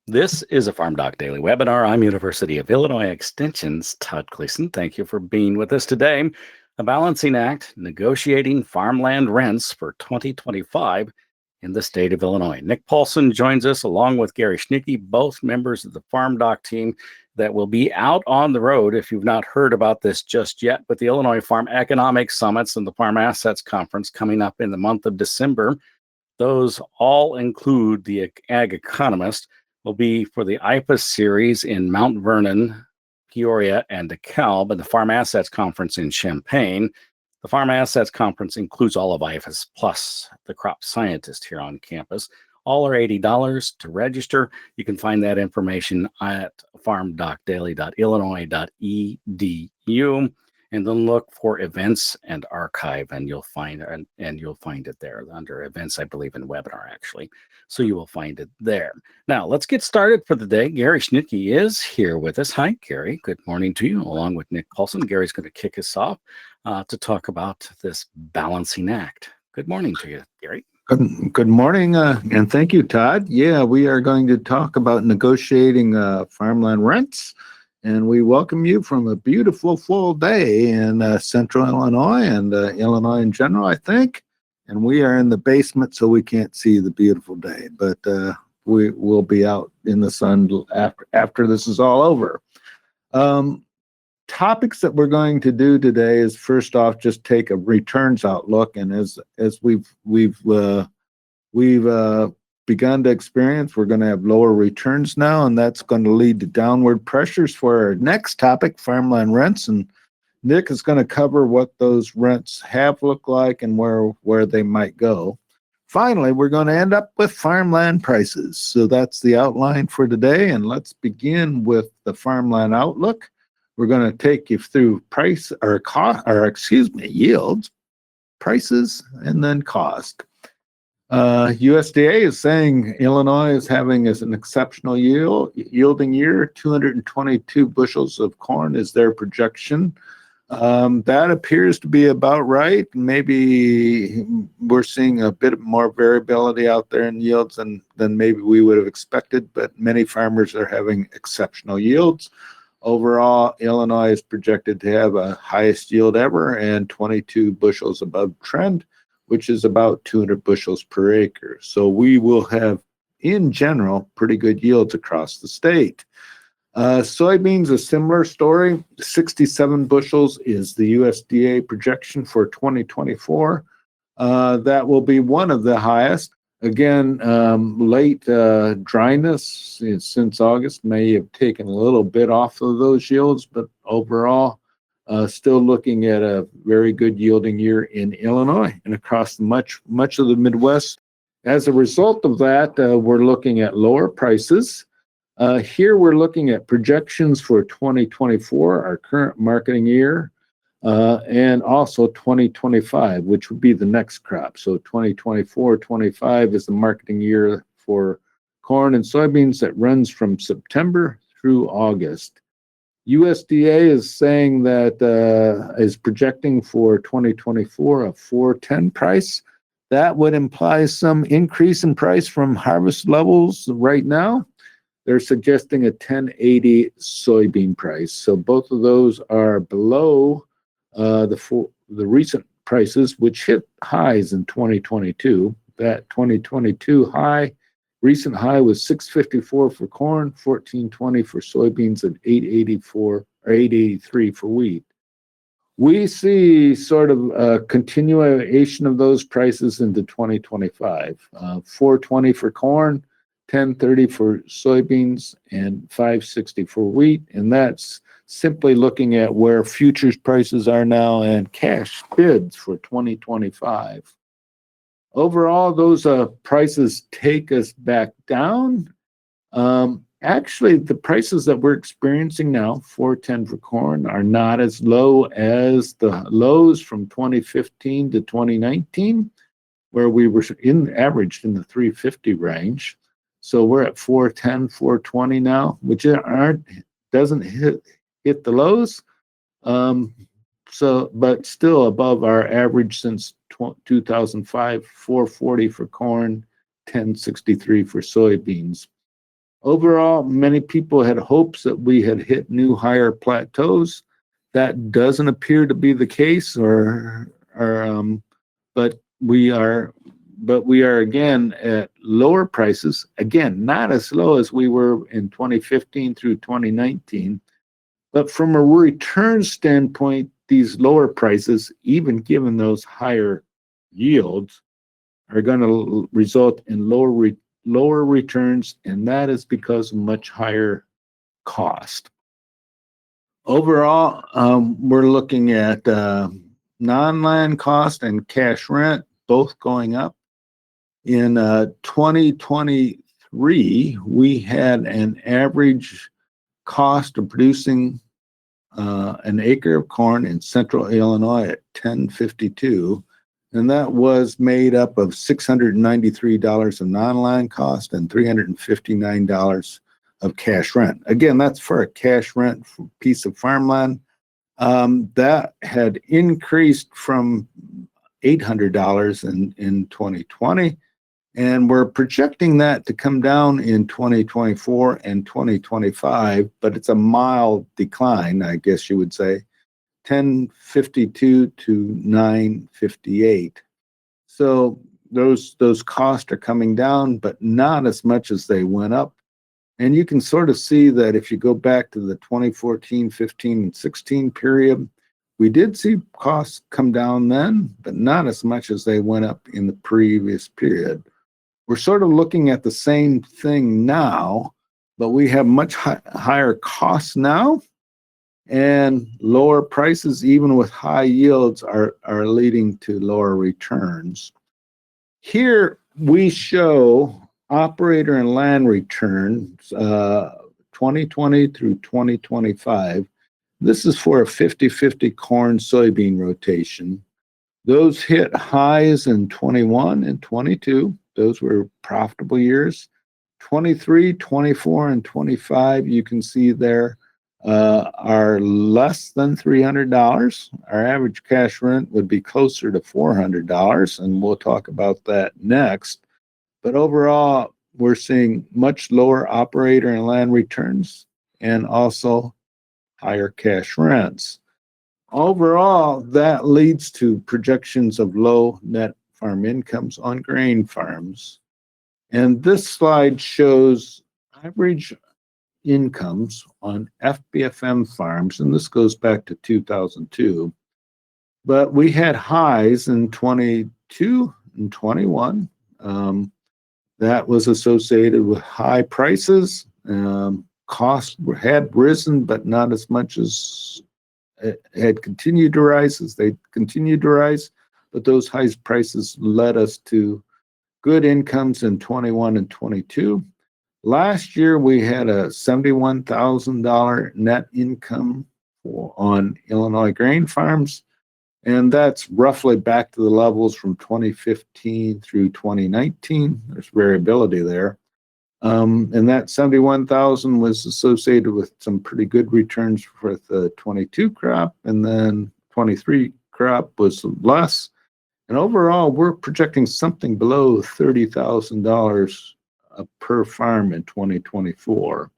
This is a Farm Doc Daily webinar. I'm University of Illinois Extension's Todd Gleason. Thank you for being with us today. A balancing act negotiating farmland rents for 2025 in the state of Illinois. Nick Paulson joins us along with Gary Schnitkey, both members of the Farm Doc team that will be out on the road. If you've not heard about this just yet, but the Illinois Farm Economics Summits and the Farm Assets Conference coming up in the month of December. Those all include the Ag Economist, will be for the IPA series in Mount Vernon, Peoria, and DeKalb, and the Farm Assets Conference in Champaign. The Farm Assets Conference includes all of IFAS plus the crop scientist here on campus. All are $80 to register. You can find that information at farmdocdaily.illinois.edu. And then look for events and archive, and you'll find it there under events, I believe, in webinar actually. So you will find it there. Now let's get started for the day. Gary Schnitkey is here with us. Hi, Gary. Good morning to you, along with Nick Paulson. Gary's going to kick us off to talk about this balancing act. Good morning to you, Gary. Good morning, and thank you, Todd. Yeah, we are going to talk about negotiating farmland rents. And we welcome you from a beautiful full day in central Illinois and Illinois in general, I think. And we are in the basement, so we can't see the beautiful day. But we will be out in the sun after this is all over. Topics that we're going to do today is, first off, just take a returns outlook. And as we've begun to experience, we're going to have lower returns now, and that's going to lead to downward pressures for our next topic, farmland rents. And Nick is going to cover what those rents have looked like and where they might go. Finally, we're going to end up with farmland prices. So that's the outline for today, and let's begin with the farmland outlook. We're going to take you through yields, prices, and then cost. USDA is saying Illinois is having an exceptional yielding year. 222 bushels of corn is their projection. That appears to be about right. Maybe we're seeing a bit more variability out there in yields than maybe we would have expected, but many farmers are having exceptional yields. Overall, Illinois is projected to have a highest yield ever and 22 bushels above trend, which is about 200 bushels per acre. So we will have, in general, pretty good yields across the state. Soybeans, a similar story. 67 bushels is the USDA projection for 2024. That will be one of the highest. Again, late dryness since August may have taken a little bit off of those yields, but overall, still looking at a very good yielding year in Illinois and across much of the Midwest. As a result of that, we're looking at lower prices. Here we're looking at projections for 2024, our current marketing year, and also 2025, which would be the next crop. So 2024-25 is the marketing year for corn and soybeans that runs from September through August. USDA is saying that is projecting for 2024 a 410 price. That would imply some increase in price from harvest levels right now. They're suggesting a 1080 soybean price. So both of those are below the recent prices, which hit highs in 2022. That 2022 recent high was $6.54 for corn, $14.20 for soybeans, and $8.83 for wheat. We see sort of a continuation of those prices into 2025. $4.20 for corn, $10.30 for soybeans, and $5.60 for wheat. And that's simply looking at where futures prices are now and cash bids for 2025. Overall, those prices take us back down. Actually, the prices that we're experiencing now, $4.10 for corn, are not as low as the lows from 2015 to 2019, where we were averaged in the $3.50 range. So we're at $4.10, $4.20 now, which doesn't hit the lows. But still above our average since 2005, $4.40 for corn, $10.63 for soybeans. Overall, many people had hopes that we had hit new higher plateaus. That doesn't appear to be the case, but we are again at lower prices. Again, not as low as we were in 2015 through 2019, but from a return standpoint, these lower prices, even given those higher yields, are going to result in lower returns, and that is because of much higher cost. Overall, we're looking at non-land cost and cash rent both going up. In 2023, we had an average cost of producing an acre of corn in central Illinois at $10.52, and that was made up of $693 of non-land cost and $359 of cash rent. Again, that's for a cash rent piece of farmland. That had increased from $800 in 2020, and we're projecting that to come down in 2024 and 2025, but it's a mild decline, I guess you would say, 1052 to 958. So those costs are coming down, but not as much as they went up. And you can sort of see that if you go back to the 2014, 15, and 16 period, we did see costs come down then, but not as much as they went up in the previous period. We're sort of looking at the same thing now, but we have much higher costs now, and lower prices, even with high yields, are leading to lower returns. Here we show operator and land returns 2020 through 2025. This is for a 50-50 corn soybean rotation. Those hit highs in 21 and 22. Those were profitable years. 23, 24, and 25, you can see there are less than $300. Our average cash rent would be closer to $400, and we'll talk about that next. But overall, we're seeing much lower operator and land returns and also higher cash rents. Overall, that leads to projections of low net farm incomes on grain farms. And this slide shows average incomes on FBFM farms, and this goes back to 2002. But we had highs in 22 and 21. That was associated with high prices. Costs had risen, but not as much as had continued to rise as they continued to rise. But those high prices led us to good incomes in 21 and 22. Last year, we had a $71,000 net income on Illinois grain farms, and that's roughly back to the levels from 2015 through 2019. There's variability there. And that 71,000 was associated with some pretty good returns for the 22 crop, and then 23 crop was less. And overall, we're projecting something below $30,000 per farm in 2024.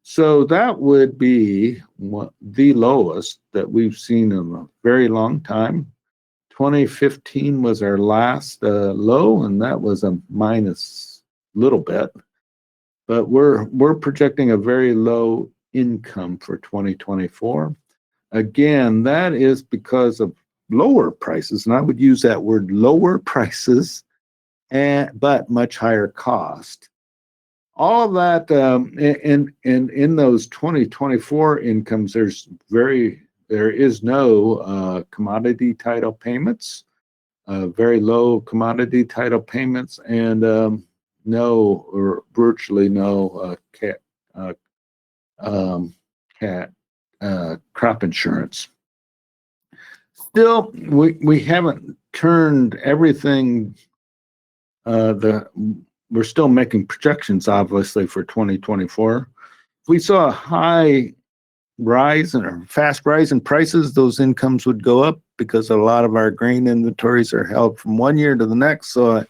So that would be the lowest that we've seen in a very long time. 2015 was our last low, and that was a minus little bit. But we're projecting a very low income for 2024. Again, that is because of lower prices, and I would use that word lower prices, but much higher cost. All of that, and in those 2024 incomes, there is no commodity title payments, very low commodity title payments, and no or virtually no crop insurance. Still, we haven't turned everything. We're still making projections, obviously, for 2024. If we saw a high rise or fast rise in prices, those incomes would go up because a lot of our grain inventories are held from one year to the next. So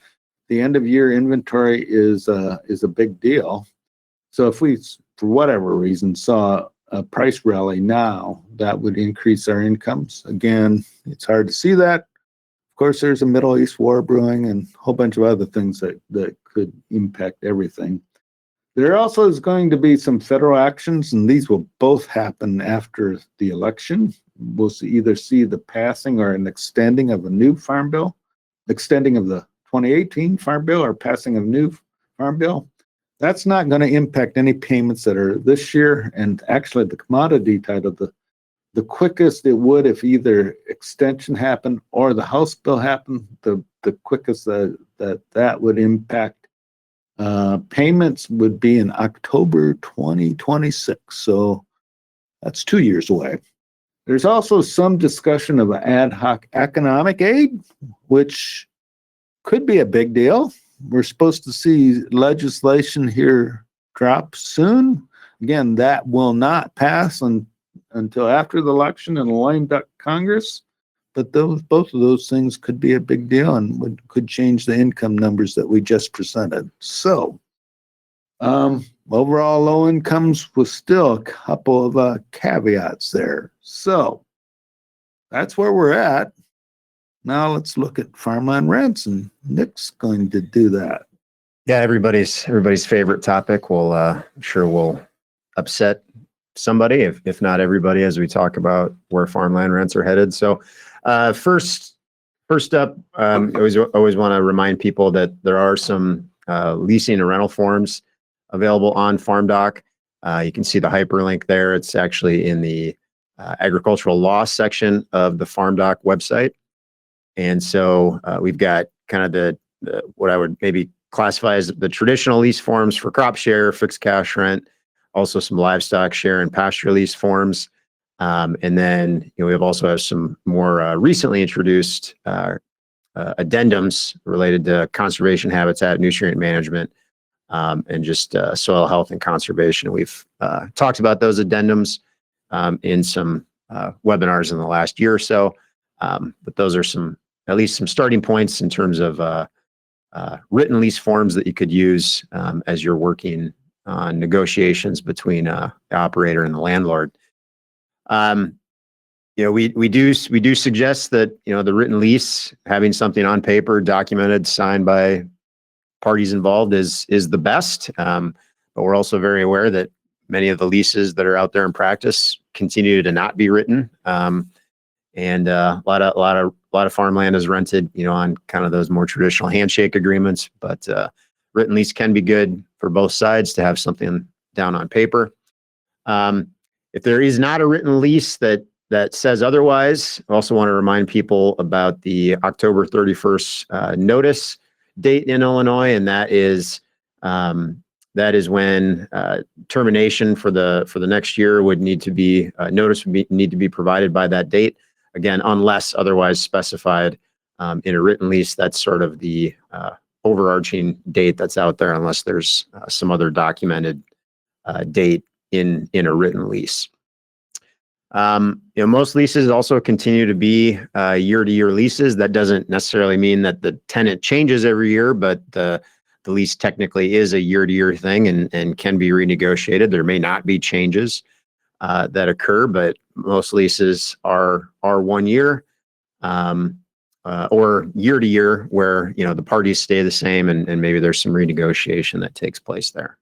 the end of year inventory is a big deal. So if we, for whatever reason, saw a price rally now, that would increase our incomes. Again, it's hard to see that. Of course, there's a Middle East war brewing and a whole bunch of other things that could impact everything. There also is going to be some federal actions, and these will both happen after the election. We'll either see the passing or an extending of a new farm bill, extending of the 2018 farm bill or passing of a new farm bill. That's not going to impact any payments that are this year. And actually the commodity title, the quickest it would if either extension happened or the House bill happened, the quickest that would impact payments would be in October 2026. So that's 2 years away. There's also some discussion of ad hoc economic aid, which could be a big deal. We're supposed to see legislation here drop soon. Again, that will not pass until after the election and a lame duck Congress. But both of those things could be a big deal and could change the income numbers that we just presented. So overall low incomes was still a couple of caveats there. So that's where we're at. Now let's look at farmland rents, and Nick's going to do that. Yeah, everybody's favorite topic. I'm sure will upset somebody, if not everybody, as we talk about where farmland rents are headed. So first up, I always want to remind people that there are some leasing and rental forms available on FarmDoc. You can see the hyperlink there. It's actually in the agricultural law section of the FarmDoc website. And so we've got kind of the what I would maybe classify as the traditional lease forms for crop share, fixed cash rent, also some livestock share and pasture lease forms. And then we also have some more recently introduced addendums related to conservation habitat, nutrient management, and just soil health and conservation. We've talked about those addendums in some webinars in the last year or so. But those are at least some starting points in terms of written lease forms that you could use as you're working on negotiations between the operator and the landlord. We do suggest that the written lease, having something on paper, documented, signed by parties involved, is the best. But we're also very aware that many of the leases that are out there in practice continue to not be written. And a lot of farmland is rented, on kind of those more traditional handshake agreements. But written lease can be good for both sides to have something down on paper. If there is not a written lease that says otherwise, I also want to remind people about the October 31st notice date in Illinois, and that is when termination for the next year would need to be notice would need to be provided by that date. Again, unless otherwise specified in a written lease. That's sort of the overarching date that's out there, unless there's some other documented date in a written lease. Most leases also continue to be year-to-year leases. That doesn't necessarily mean that the tenant changes every year, but the lease technically is a year-to-year thing and can be renegotiated. There may not be changes that occur, but most leases are 1 year or year-to-year, where the parties stay the same and maybe there's some renegotiation that takes place there.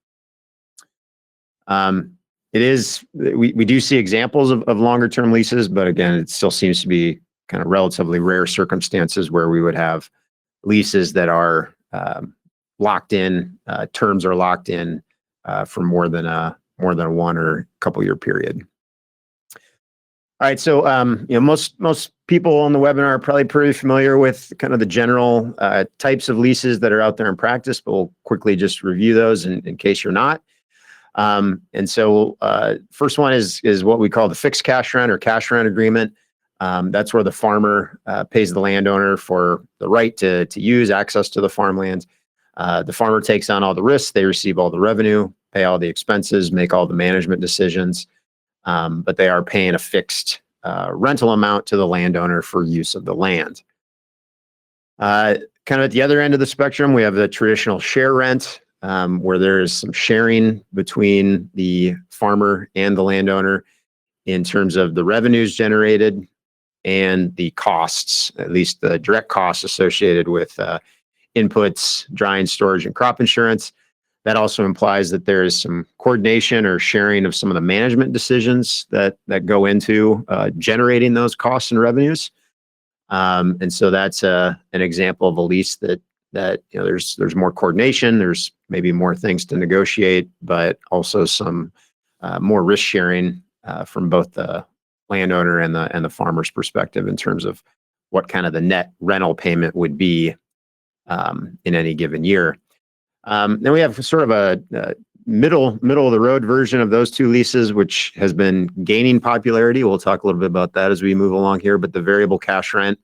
We do see examples of longer term leases, but again, it still seems to be kind of relatively rare circumstances where we would have leases that are locked in, terms are locked in for more than a 1 or couple year period. All right, so most people on the webinar are probably pretty familiar with kind of the general types of leases that are out there in practice, but we'll quickly just review those in case you're not. And so first one is what we call the fixed cash rent or cash rent agreement. That's where the farmer pays the landowner for the right to use access to the farmland. The farmer takes on all the risks. They receive all the revenue, pay all the expenses, make all the management decisions. But they are paying a fixed rental amount to the landowner for use of the land. Kind of at the other end of the spectrum, we have the traditional share rent where there is some sharing between the farmer and the landowner in terms of the revenues generated and the costs, at least the direct costs associated with inputs, drying, storage, and crop insurance. That also implies that there is some coordination or sharing of some of the management decisions that go into generating those costs and revenues. And so that's an example of a lease that there's more coordination, there's maybe more things to negotiate, but also some more risk sharing from both the landowner and the farmer's perspective in terms of what kind of the net rental payment would be in any given year. Then we have sort of a middle of the road version of those two leases, which has been gaining popularity. We'll talk a little bit about that as we move along here, but the variable cash rent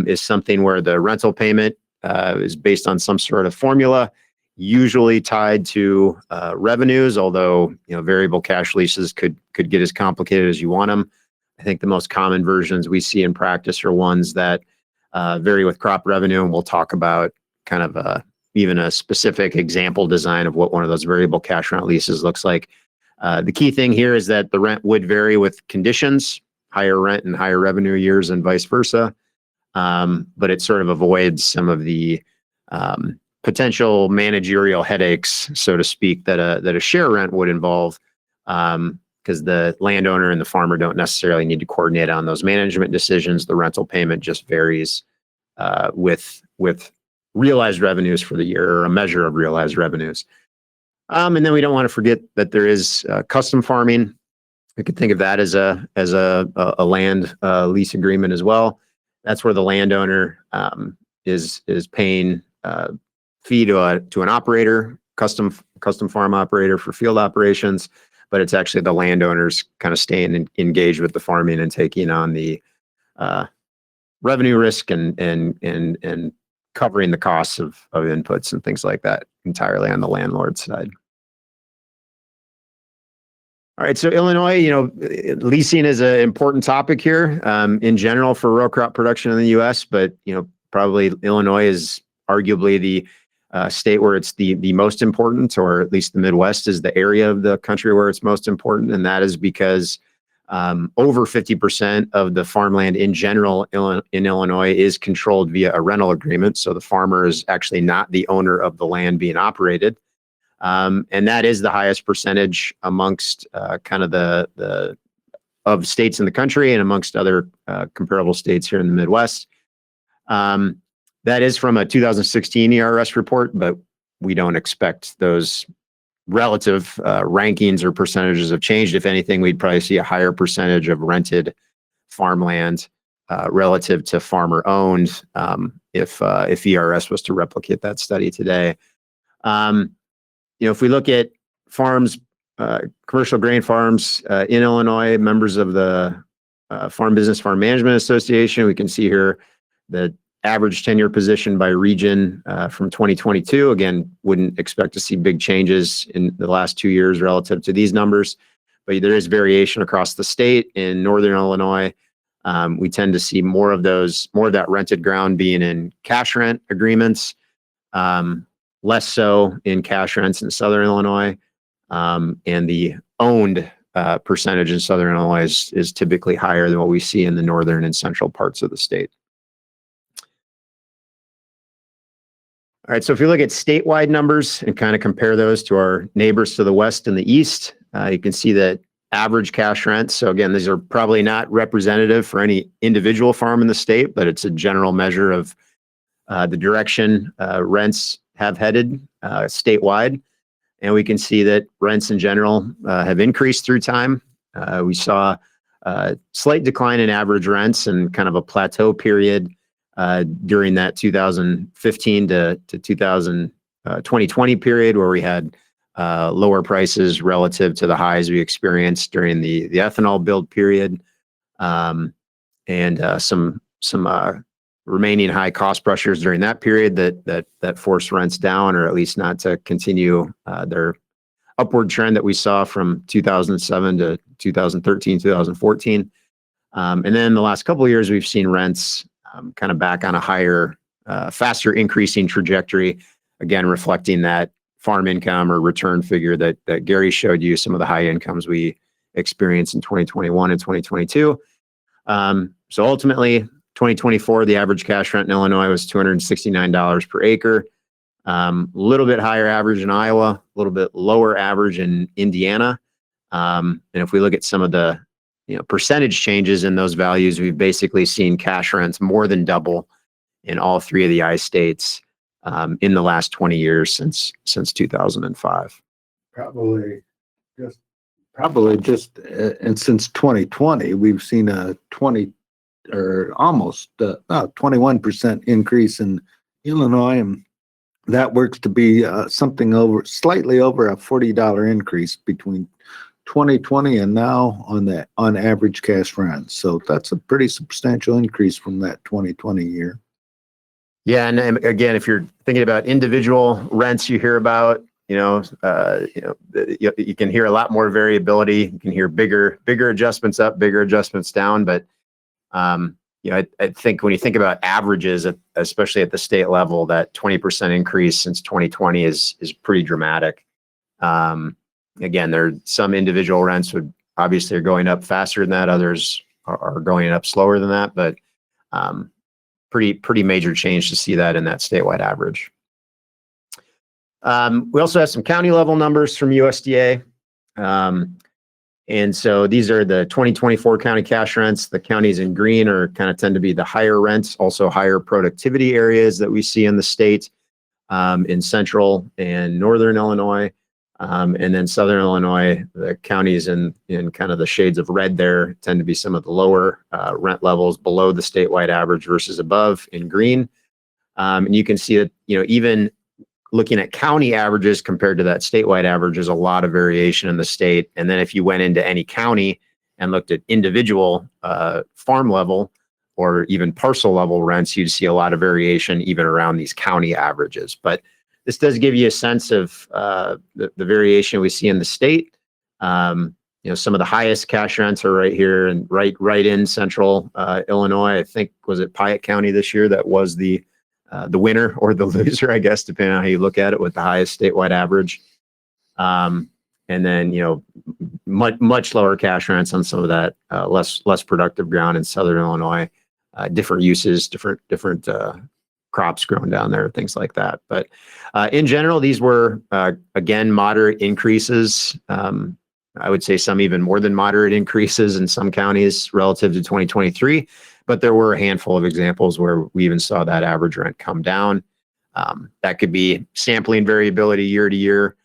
is something where the rental payment is based on some sort of formula, usually tied to revenues, although variable cash leases could get as complicated as you want them. I think the most common versions we see in practice are ones that vary with crop revenue, and we'll talk about kind of even a specific example design of what one of those variable cash rent leases looks like. The key thing here is that the rent would vary with conditions, higher rent and higher revenue years and vice versa. But it sort of avoids some of the potential managerial headaches, so to speak, that a share rent would involve, because the landowner and the farmer don't necessarily need to coordinate on those management decisions. The rental payment just varies with realized revenues for the year, or a measure of realized revenues. And then we don't want to forget that there is custom farming. We could think of that as a land lease agreement as well. That's where the landowner is paying fee to an operator, custom farm operator for field operations, but it's actually the landowners kind of staying engaged with the farming and taking on the revenue risk and covering the costs of inputs and things like that entirely on the landlord side. All right, so Illinois, leasing is an important topic here in general for row crop production in the U.S., but probably Illinois is arguably the state where it's the most important, or at least the Midwest is the area of the country where it's most important, and that is because over 50% of the farmland in general in Illinois is controlled via a rental agreement. So the farmer is actually not the owner of the land being operated. And that is the highest percentage amongst kind of the of states in the country and amongst other comparable states here in the Midwest. That is from a 2016 ERS report, but we don't expect those relative rankings or percentages have changed. If anything, we'd probably see a higher percentage of rented farmland relative to farmer owned if ERS was to replicate that study today. If we look at farms, commercial grain farms in Illinois, members of the Farm Management Association, we can see here the average tenure position by region from 2022. Again, wouldn't expect to see big changes in the last 2 years relative to these numbers, but there is variation across the state. In Northern Illinois, we tend to see more of that rented ground being in cash rent agreements, less so in cash rents in Southern Illinois, and the owned percentage in Southern Illinois is typically higher than what we see in the northern and central parts of the state. All right, so if you look at statewide numbers and kind of compare those to our neighbors to the west and the east, you can see that average cash rents. So again, these are probably not representative for any individual farm in the state, but it's a general measure of the direction rents have headed statewide. And we can see that rents in general have increased through time. We saw a slight decline in average rents and kind of a plateau period during that 2015 to 2020 period, where we had lower prices relative to the highs we experienced during the ethanol build period, and some remaining high cost pressures during that period that forced rents down, or at least not to continue their upward trend that we saw from 2007 to 2013, 2014. And then the last couple of years, we've seen rents kind of back on a higher, faster increasing trajectory, again, reflecting that farm income or return figure that Gary showed you, some of the high incomes we experienced in 2021 and 2022. So ultimately, 2024, the average cash rent in Illinois was $269 per acre. A little bit higher average in Iowa, a little bit lower average in Indiana. And if we look at some of the percentage changes in those values, we've basically seen cash rents more than double in all three of the I states in the last 20 years since 2005. Probably just and since 2020, we've seen a 21% increase in Illinois, and that works to be slightly over a $40 increase between 2020 and now on average cash rent. So that's a pretty substantial increase from that 2020 year. Yeah, and again, if you're thinking about individual rents, you hear about you can hear a lot more variability. You can hear bigger adjustments up, bigger adjustments down. But I think when you think about averages, especially at the state level, that 20% increase since 2020 is pretty dramatic. Again, there are some individual rents would obviously are going up faster than that. Others are going up slower than that. But pretty major change to see that in that statewide average. We also have some county level numbers from USDA. And so these are the 2024 county cash rents. The counties in green tend to be the higher rents, also higher productivity areas that we see in the state, in central and northern Illinois. And then southern Illinois, the counties in kind of the shades of red there tend to be some of the lower rent levels below the statewide average versus above in green. And you can see that, even looking at county averages compared to that statewide average, there's a lot of variation in the state. And then if you went into any county and looked at individual farm level or even parcel level rents, you'd see a lot of variation even around these county averages. But this does give you a sense of the variation we see in the state. Some of the highest cash rents are right here and right in central Illinois. I think, was it Piatt County this year that was the winner or the loser, I guess, depending on how you look at it, with the highest statewide average. And then, much lower cash rents on some of that less productive ground in southern Illinois, different uses, different crops grown down there, things like that. But in general, these were, again, moderate increases. I would say some even more than moderate increases in some counties relative to 2023. But there were a handful of examples where we even saw that average rent come down. That could be sampling variability year to year.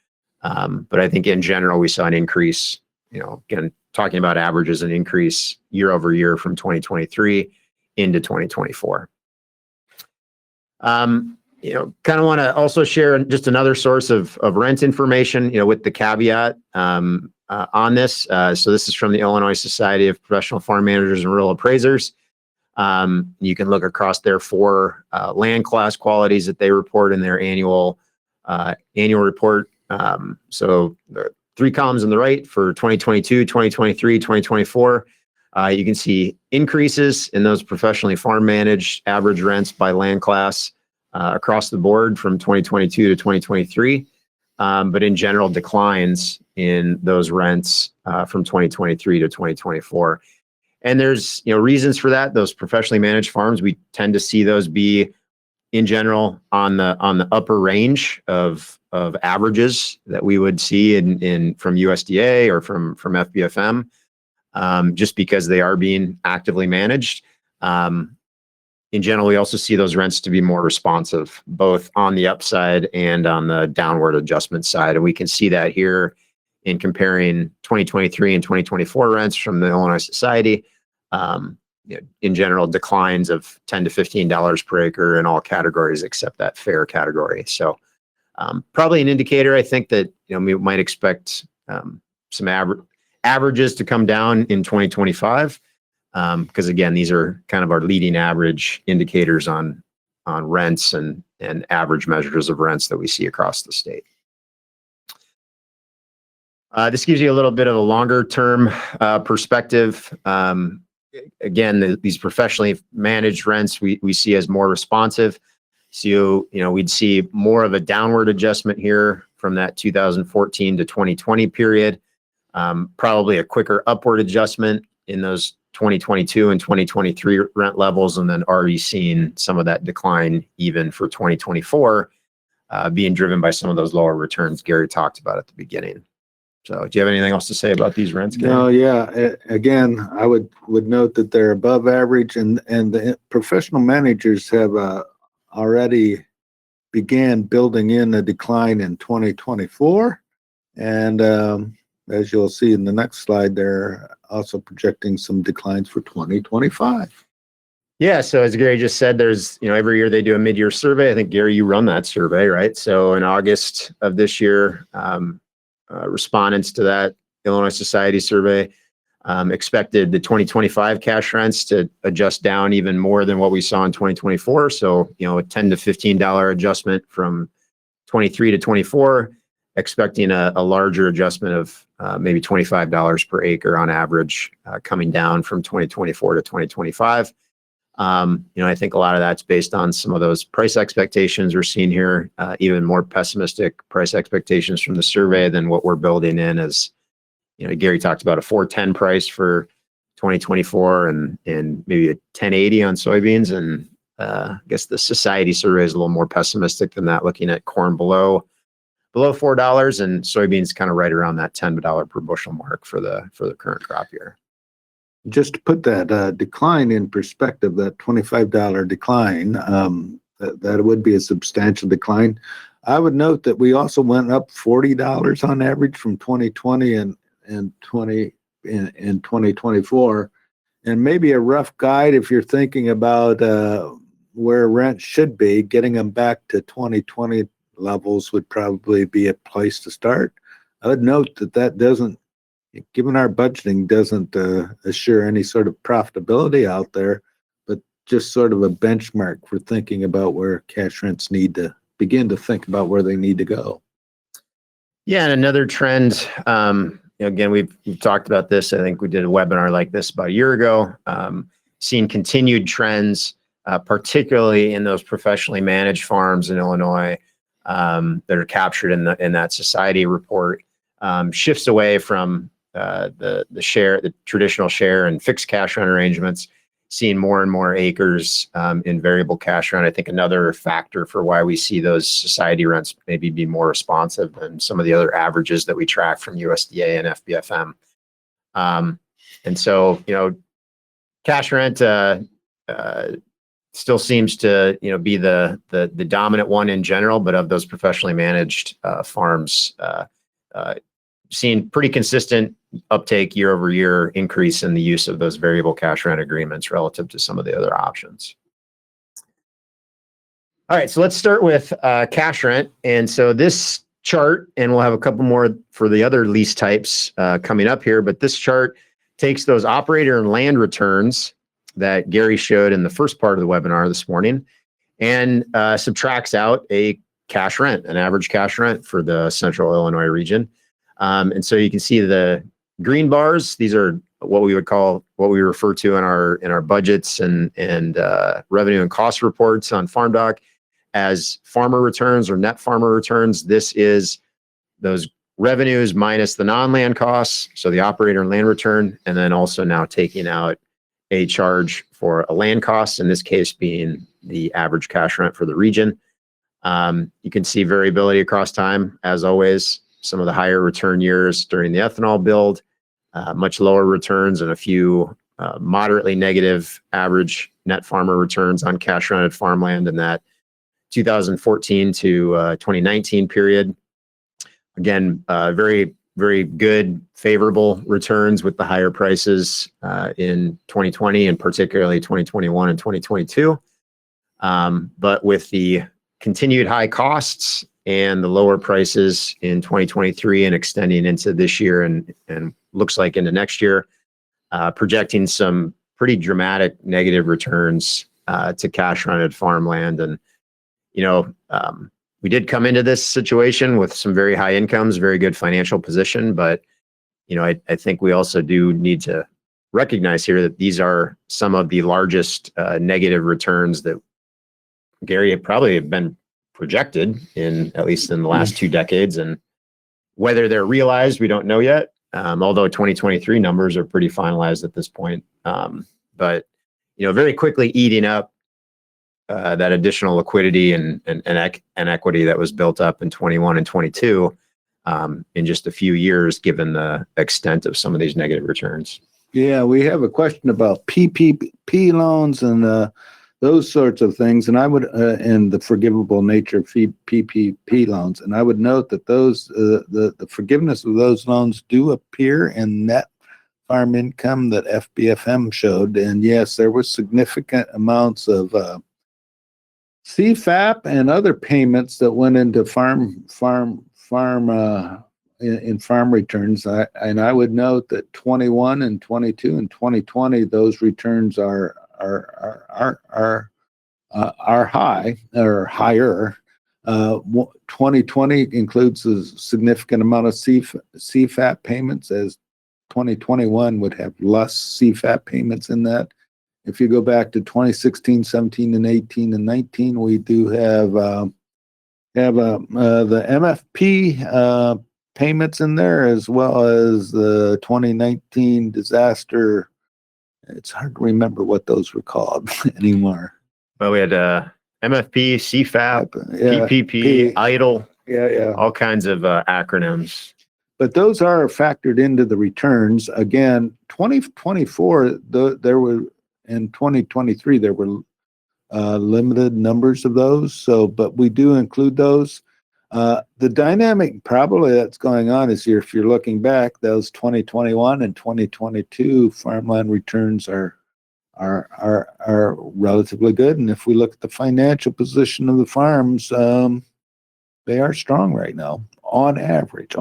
But I think in general, we saw an increase, again, talking about averages, an increase year over year from 2023 into 2024. Kind of want to also share just another source of rent information, with the caveat on this. So this is from the Illinois Society of Professional Farm Managers and Rural Appraisers. You can look across their 4 land class qualities that they report in their annual report. So the 3 columns on the right for 2022, 2023, 2024. You can see increases in those professionally farm managed average rents by land class across the board from 2022 to 2023. But in general, declines in those rents from 2023 to 2024. And there's reasons for that. Those professionally managed farms, we tend to see those be in general on the upper range of averages that we would see in from USDA or from FBFM, just because they are being actively managed. In general, we also see those rents to be more responsive, both on the upside and on the downward adjustment side. And we can see that here in comparing 2023 and 2024 rents from the Illinois Society. In general, declines of $10 to $15 per acre in all categories except that fair category. So probably an indicator, I think, that we might expect some averages to come down in 2025. Because again, these are kind of our leading average indicators on rents and average measures of rents that we see across the state. This gives you a little bit of a longer term perspective. Again, these professionally managed rents we see as more responsive. So, we'd see more of a downward adjustment here from that 2014 to 2020 period. Probably a quicker upward adjustment in those 2022 and 2023 rent levels, and then already seeing some of that decline even for 2024, being driven by some of those lower returns Gary talked about at the beginning. So do you have anything else to say about these rents, Gary? No, yeah. Again, I would note that they're above average, and the professional managers have already began building in a decline in 2024. And as you'll see in the next slide, they're also projecting some declines for 2025. Yeah, so as Gary just said, there's, every year they do a mid-year survey. I think, Gary, you run that survey, right? So in August of this year, respondents to that Illinois Society survey expected the 2025 cash rents to adjust down even more than what we saw in 2024. So, a $10 to $15 adjustment from 23 to 24, expecting a larger adjustment of maybe $25 per acre on average, coming down from 2024 to 2025. I think a lot of that's based on some of those price expectations we're seeing here, even more pessimistic price expectations from the survey than what we're building in. As Gary talked about a $4.10 price for 2024 and maybe a $10.80 on soybeans. And I guess the society survey is a little more pessimistic than that, looking at corn below $4 and soybeans kind of right around that $10 per bushel mark for the current crop year. Just to put that decline in perspective, that $25 decline, that would be a substantial decline. I would note that we also went up $40 on average from 2020 and 2024. And maybe a rough guide, if you're thinking about where rent should be, getting them back to 2020 levels would probably be a place to start. I would note that doesn't, given our budgeting, doesn't assure any sort of profitability out there, but just sort of a benchmark for thinking about where cash rents need to begin to think about where they need to go. Yeah, and another trend, again, we've talked about this. I think we did a webinar like this about a year ago, seeing continued trends, particularly in those professionally managed farms in Illinois that are captured in that society report, shifts away from the traditional share and fixed cash rent arrangements, seeing more and more acres in variable cash rent. I think another factor for why we see those society rents maybe be more responsive than some of the other averages that we track from USDA and FBFM. And so, cash rent still seems to, be the dominant one in general, but of those professionally managed farms, seeing pretty consistent uptake year over year increase in the use of those variable cash rent agreements relative to some of the other options. All right, so let's start with cash rent. And so this chart, and we'll have a couple more for the other lease types coming up here, but this chart takes those operator and land returns that Gary showed in the first part of the webinar this morning and subtracts out a cash rent, an average cash rent for the central Illinois region. And so you can see the green bars. These are what we refer to in our budgets and revenue and cost reports on FarmDoc as farmer returns or net farmer returns. This is those revenues minus the non-land costs, so the operator and land return, and then also now taking out a charge for a land cost, in this case being the average cash rent for the region. You can see variability across time, as always. Some of the higher return years during the ethanol build, much lower returns, and a few moderately negative average net farmer returns on cash rented farmland in that 2014 to 2019 period. Again, very, very good, favorable returns with the higher prices in 2020 and particularly 2021 and 2022. But with the continued high costs and the lower prices in 2023 and extending into this year and looks like into next year, projecting some pretty dramatic negative returns to cash rented farmland. And, we did come into this situation with some very high incomes, very good financial position, but, I think we also do need to recognize here that these are some of the largest negative returns that Gary probably have been projected in at least in the last 2 decades, and whether they're realized, we don't know yet. Although 2023 numbers are pretty finalized at this point. But very quickly eating up that additional liquidity and equity that was built up in 21 and 22 in just a few years, given the extent of some of these negative returns. Yeah, we have a question about PPP loans and those sorts of things, and I would and the forgivable nature of PPP loans, and I would note that those the forgiveness of those loans do appear in net farm income that FBFM showed, and yes, there was significant amounts of CFAP and other payments that went into farm in farm returns. I would note that 21 and 22 and 2020, those returns are high or higher. 2020 includes a significant amount of CFAP payments, as 2021 would have less CFAP payments in that. If you go back to 2016, 17, and 18 and 19, we do have the MFP payments in there, as well as the 2019 disaster. It's hard to remember what those were called anymore. Well, we had MFP, CFAP, PPP, EIDL, all kinds of acronyms. But those are factored into the returns. Again, 2024, there were, in 2023, there were limited numbers of those. So, but we do include those. The dynamic probably that's going on is here, if you're looking back, those 2021 and 2022 farmland returns are relatively good. And if we look at the financial position of the farms, they are strong right now, on average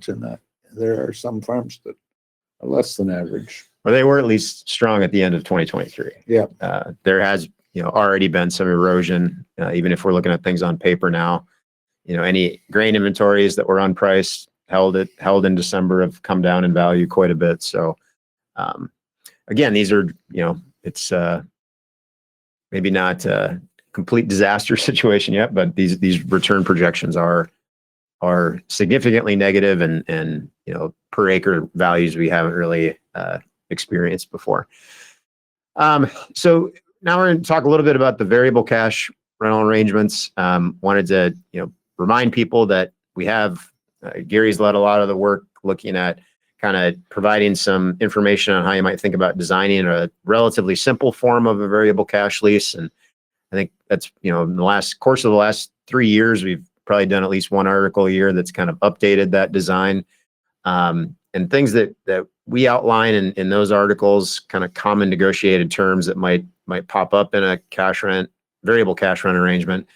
in that. There are some farms that are less than average. Well, they were at least strong at the end of 2023. Yeah. There has already been some erosion, even if we're looking at things on paper now. Any grain inventories that were unpriced held in December have come down in value quite a bit. So again, these are, it's maybe not a complete disaster situation yet, but these return projections are significantly negative and per acre values we haven't really experienced before. So now we're going to talk a little bit about the variable cash rental arrangements. Wanted to remind people that we have Gary's led a lot of the work looking at kind of providing some information on how you might think about designing a relatively simple form of a variable cash lease. And I think that's, in the course of the last 3 years, we've probably done at least one article a year that's kind of updated that design. And things that we outline in those articles, kind of common negotiated terms that might pop up in a variable cash rent arrangement.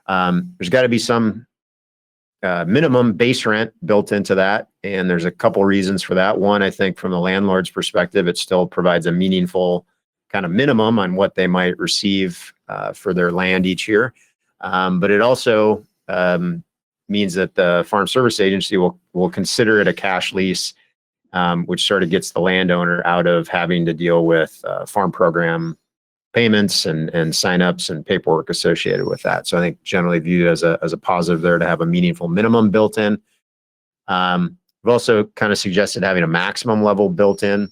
There's got to be some minimum base rent built into that. And there's a couple reasons for that. One, I think from the landlord's perspective, it still provides a meaningful kind of minimum on what they might receive for their land each year. But it also means that the Farm Service Agency will consider it a cash lease, which sort of gets the landowner out of having to deal with farm program payments and signups and paperwork associated with that. So I think generally viewed as a positive there to have a meaningful minimum built in. We've also kind of suggested having a maximum level built in,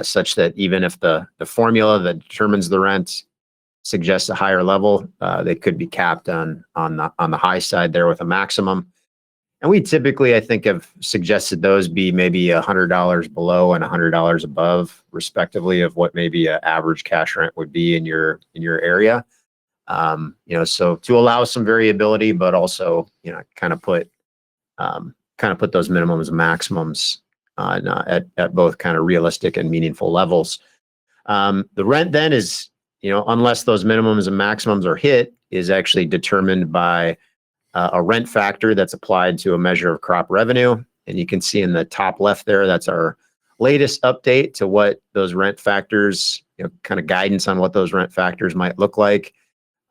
such that even if the formula that determines the rent suggests a higher level, they could be capped on the high side there with a maximum. And we typically, I think, have suggested those be maybe $100 below and $100 above, respectively, of what maybe an average cash rent would be in your area. So to allow some variability, but also kind of put those minimums and maximums on at both kind of realistic and meaningful levels. The rent then is, unless those minimums and maximums are hit, is actually determined by a rent factor that's applied to a measure of crop revenue. And you can see in the top left there, that's our latest update to what those rent factors, kind of guidance on what those rent factors might look like,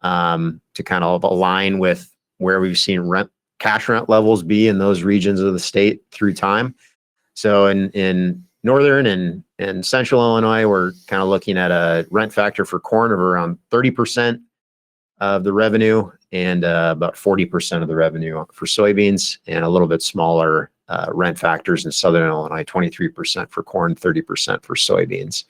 to kind of align with where we've seen cash rent levels be in those regions of the state through time. So in northern and central Illinois, we're kind of looking at a rent factor for corn of around 30%. of the revenue, and about 40% of the revenue for soybeans, and a little bit smaller rent factors in Southern Illinois, 23% for corn, 30% for soybeans.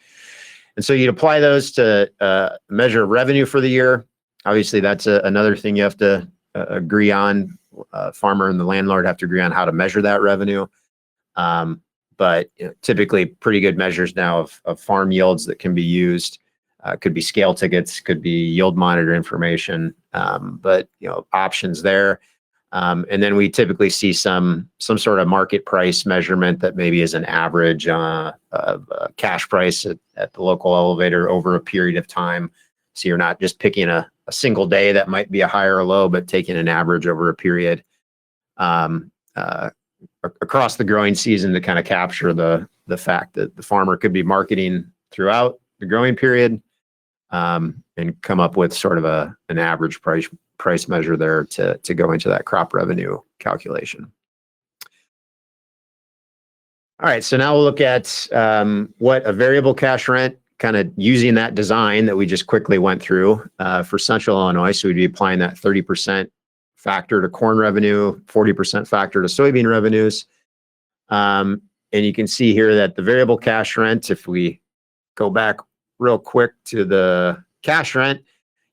And so you'd apply those to measure revenue for the year. Obviously, that's another thing you have to agree on. Farmer and the landlord have to agree on how to measure that revenue. But typically pretty good measures now of farm yields that can be used. Could be scale tickets, could be yield monitor information, but options there. And then we typically see some sort of market price measurement that maybe is an average cash price at the local elevator over a period of time. So you're not just picking a single day that might be a high or low, but taking an average over a period across the growing season to kind of capture the fact that the farmer could be marketing throughout the growing period, and come up with sort of an average price measure there to go into that crop revenue calculation. All right, so now we'll look at what a variable cash rent, kind of using that design that we just quickly went through for Central Illinois. So we'd be applying that 30% factor to corn revenue, 40% factor to soybean revenues. And you can see here that the variable cash rent, if we go back real quick to the cash rent,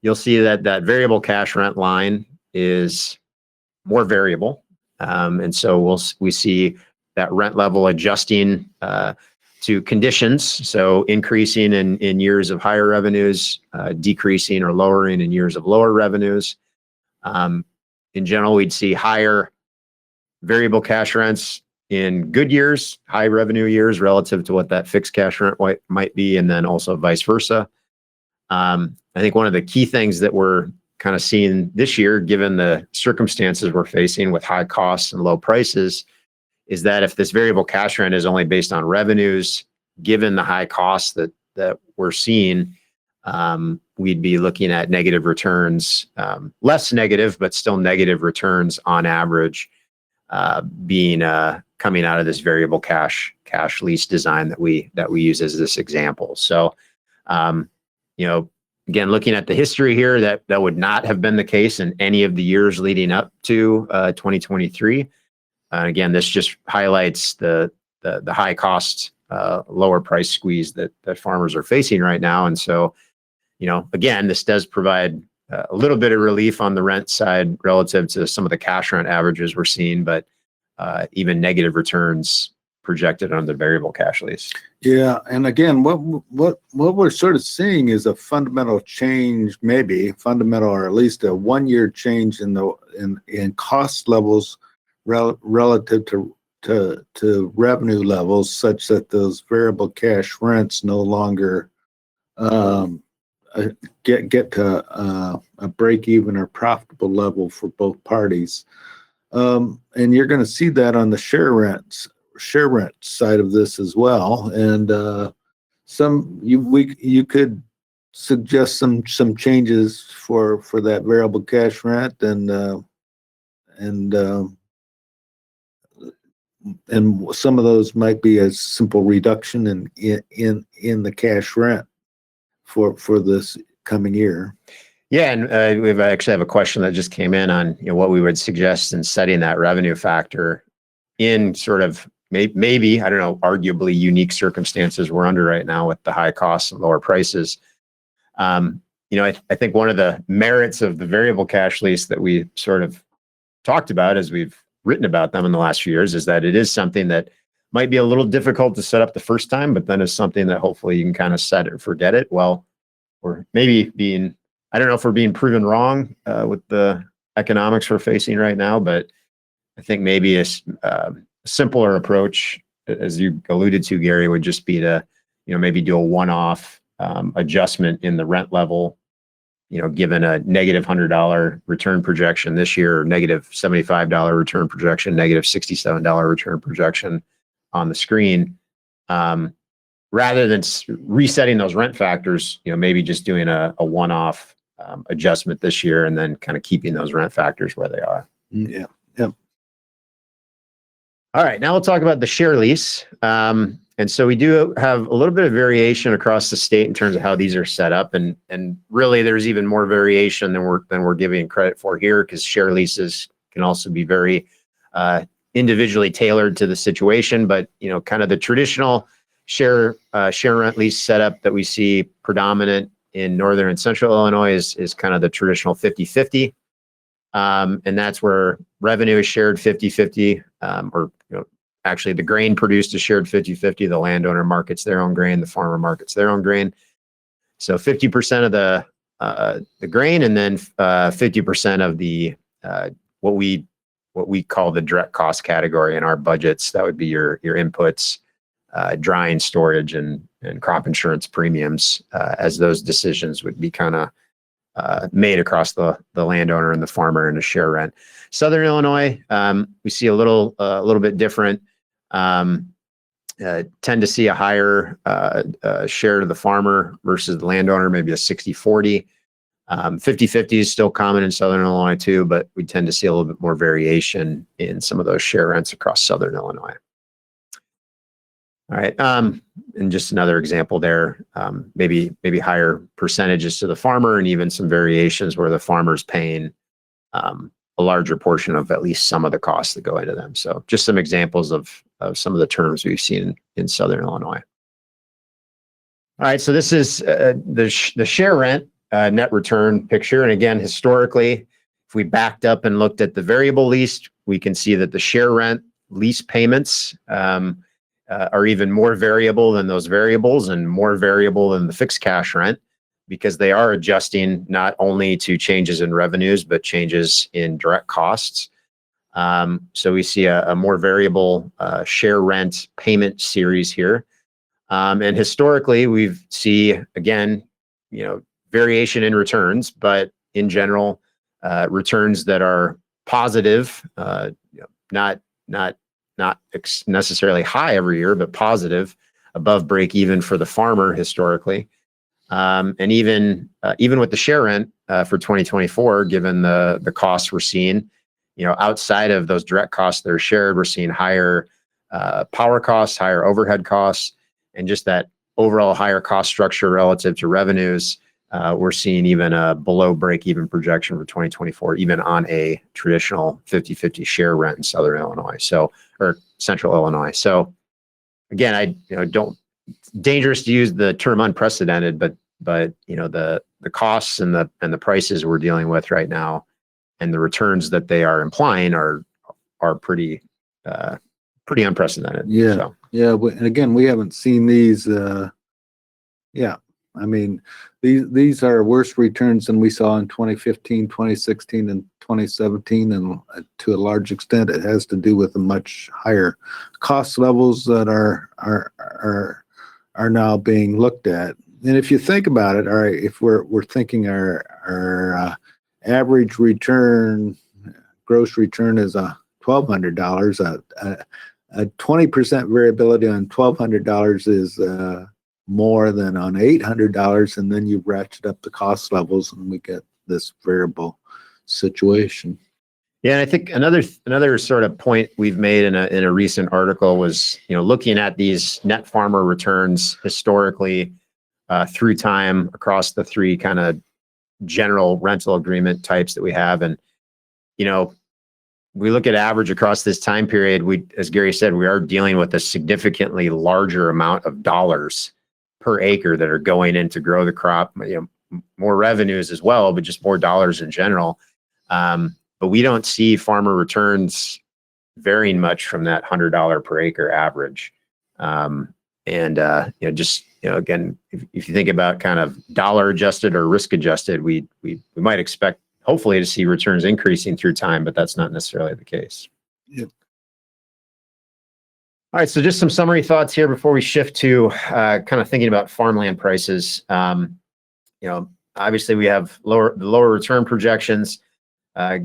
you'll see that that variable cash rent line is more variable. And so we see that rent level adjusting to conditions. So increasing in years of higher revenues, decreasing or lowering in years of lower revenues. In general, we'd see higher variable cash rents in good years, high revenue years relative to what that fixed cash rent might be, and then also vice versa. I think one of the key things that we're kind of seeing this year, given the circumstances we're facing with high costs and low prices, is that if this variable cash rent is only based on revenues, given the high costs that we're seeing, we'd be looking at negative returns, less negative, but still negative returns on average, being coming out of this variable cash lease design that we use as this example. So, again, looking at the history here, that would not have been the case in any of the years leading up to 2023. Again, this just highlights the high cost, lower price squeeze that farmers are facing right now. And so, again, this does provide a little bit of relief on the rent side relative to some of the cash rent averages we're seeing, but even negative returns projected on the variable cash lease. Yeah, and again, what we're sort of seeing is a fundamental change, maybe fundamental, or at least a 1-year change in cost levels relative to revenue levels, such that those variable cash rents no longer get to a break even or profitable level for both parties. And you're going to see that on the share rent side of this as well. And you could suggest some changes for that variable cash rent, and some of those might be a simple reduction in the cash rent for this coming year. Yeah, and we actually have a question that just came in on what we would suggest in setting that revenue factor in sort of maybe, I don't know, arguably unique circumstances we're under right now with the high costs and lower prices. I think one of the merits of the variable cash lease that we sort of talked about as we've written about them in the last few years is that it is something that might be a little difficult to set up the first time, but then is something that hopefully you can kind of set it and forget it. Well, or maybe I don't know if we're being proven wrong with the economics we're facing right now, but I think maybe a simpler approach, as you alluded to, Gary, would just be to, maybe do a one-off adjustment in the rent level, given a negative $100 return projection this year, or negative $75 return projection, negative $67 return projection on the screen. Rather than resetting those rent factors, maybe just doing a one-off adjustment this year and then kind of keeping those rent factors where they are. Yeah. All right, now we'll talk about the share lease. And And so we do have a little bit of variation across the state in terms of how these are set up. And really there's even more variation than we're giving credit for here, because share leases can also be very individually tailored to the situation. But, kind of the traditional share rent lease setup that we see predominant in northern and central Illinois is kind of the traditional 50-50. And that's where revenue is shared 50-50, or actually the grain produced is shared 50-50. The landowner markets their own grain, the farmer markets their own grain. So 50% of the grain, and then 50% of the what we call the direct cost category in our budgets. That would be your inputs, drying, storage, and crop insurance premiums, as those decisions would be kind of made across the landowner and the farmer in a share rent. Southern Illinois, we see a little bit different. Tend to see a higher share to the farmer versus the landowner, maybe a 60-40. 50-50 is still common in Southern Illinois too, but we tend to see a little bit more variation in some of those share rents across Southern Illinois. All right, and just another example there, maybe higher percentages to the farmer, and even some variations where the farmer's paying a larger portion of at least some of the costs that go into them. So just some examples of some of the terms we've seen in Southern Illinois. All right, so this is the share rent net return picture. And again, historically, if we backed up and looked at the variable lease, we can see that the share rent lease payments are even more variable than those variables, and more variable than the fixed cash rent, because they are adjusting not only to changes in revenues, but changes in direct costs. So we see a more variable share rent payment series here. And historically, we've see, again, variation in returns, but in general, returns that are positive, not necessarily high every year, but positive, above break even for the farmer historically. And even with the share rent for 2024, given the costs we're seeing, outside of those direct costs that are shared, we're seeing higher power costs, higher overhead costs, and just that overall higher cost structure relative to revenues. We're seeing even a below break even projection for 2024, even on a traditional 50-50 share rent in Southern Illinois, or Central Illinois. So again, dangerous to use the term unprecedented, but the costs and the prices we're dealing with right now, and the returns that they are implying are pretty unprecedented. Yeah. So. Yeah. And again, we haven't seen these. I mean, these are worse returns than we saw in 2015, 2016, and 2017. And to a large extent, it has to do with the much higher cost levels that are now being looked at. And if you think about it, all right, if we're thinking our average return, gross return is $1,200, a 20% variability on $1,200 is more than on $800, and then you ratchet up the cost levels, and we get this variable situation. Yeah, and I think another sort of point we've made in a recent article was, looking at these net farmer returns historically through time across the three kind of general rental agreement types that we have, and we look at average across this time period. As Gary said, we are dealing with a significantly larger amount of dollars per acre that are going in to grow the crop. More revenues as well, but just more dollars in general. But we don't see farmer returns varying much from that $100 per acre average. Again, if you think about kind of dollar adjusted or risk adjusted, we might expect hopefully to see returns increasing through time, but that's not necessarily the case. Yep. All right, so just some summary thoughts here before we shift to kind of thinking about farmland prices. Obviously we have lower return projections.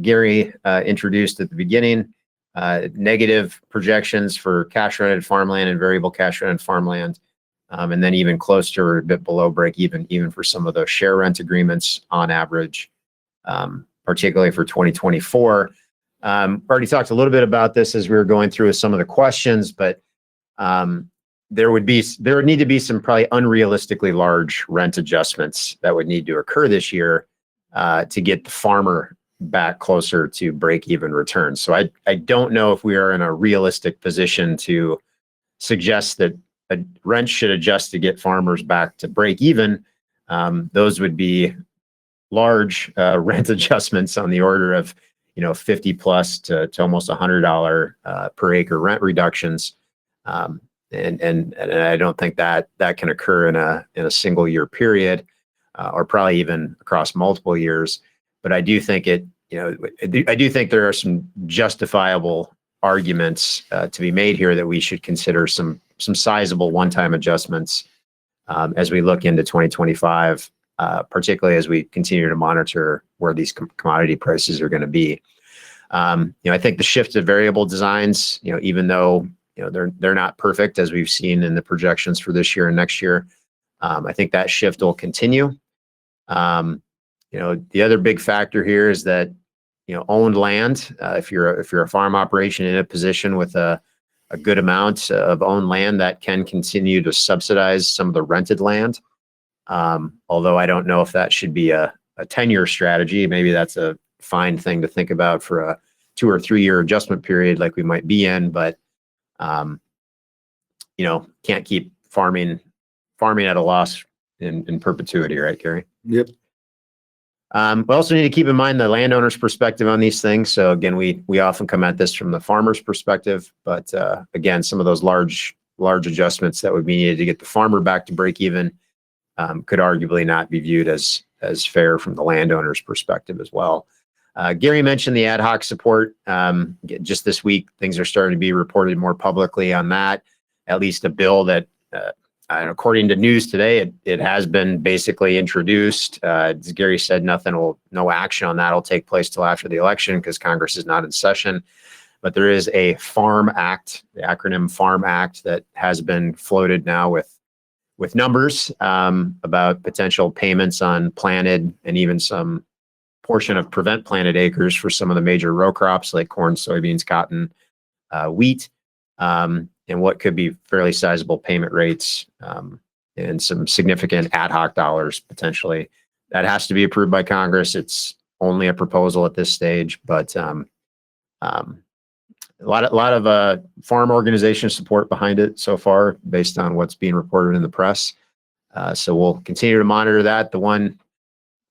Gary introduced at the beginning negative projections for cash rented farmland and variable cash rented farmland, and then even closer or a bit below break even for some of those share rent agreements on average, particularly for 2024. Already talked a little bit about this as we were going through some of the questions, but there would need to be some probably unrealistically large rent adjustments that would need to occur this year to get the farmer back closer to break-even returns. So I don't know if we are in a realistic position to suggest that a rent should adjust to get farmers back to break even. Those would be large rent adjustments on the order of 50 plus to almost $100 per acre rent reductions. And I don't think that can occur in a single year period, or probably even across multiple years. But I do think I do think there are some justifiable arguments to be made here that we should consider some sizable one-time adjustments as we look into 2025, particularly as we continue to monitor where these commodity prices are going to be. I think the shift to variable designs, even though they're not perfect as we've seen in the projections for this year and next year, I think that shift will continue. The other big factor here is that owned land. If you're a farm operation in a position with a good amount of owned land, that can continue to subsidize some of the rented land. Although I don't know if that should be a 10-year strategy. Maybe that's a fine thing to think about for a 2 or 3 year adjustment period like we might be in, but can't keep farming at a loss in perpetuity, right, Gary? Yep. We also need to keep in mind the landowner's perspective on these things. So again, we often come at this from the farmer's perspective, but again, some of those large adjustments that would be needed to get the farmer back to break even could arguably not be viewed as fair from the landowner's perspective as well. Gary mentioned the ad hoc support. Just this week, things are starting to be reported more publicly on that. At least a bill that, according to news today, it has been basically introduced. As Gary said, no action on that will take place till after the election because Congress is not in session. But there is a Farm Act, the acronym Farm Act, that has been floated now with numbers about potential payments on planted and even some portion of prevent planted acres for some of the major row crops like corn, soybeans, cotton, wheat, and what could be fairly sizable payment rates and some significant ad hoc dollars potentially. That has to be approved by Congress. It's only a proposal at this stage, but a lot of farm organization support behind it so far, based on what's being reported in the press. So we'll continue to monitor that. The one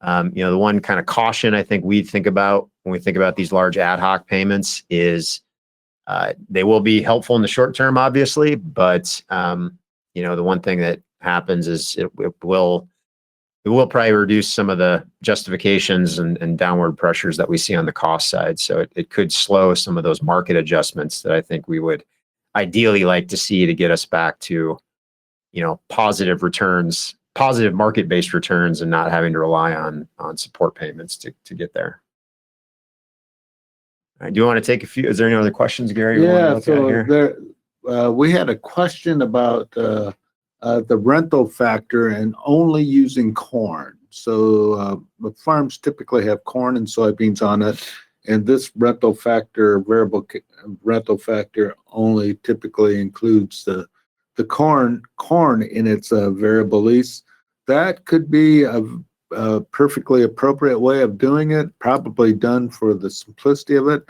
kind of caution I think we think about when we think about these large ad hoc payments is they will be helpful in the short term, obviously, but the one thing that happens is it will probably reduce some of the justifications and downward pressures that we see on the cost side. So it could slow some of those market adjustments that I think we would ideally like to see to get us back to, positive returns, positive market-based returns, and not having to rely on support payments to get there. I do want to take a few. Is there any other questions, Gary? Yeah, so we had a question about the rental factor and only using corn. So the farms typically have corn and soybeans on it, and this variable rental factor only typically includes the corn in its variable lease. That could be a perfectly appropriate way of doing it, probably done for the simplicity of it.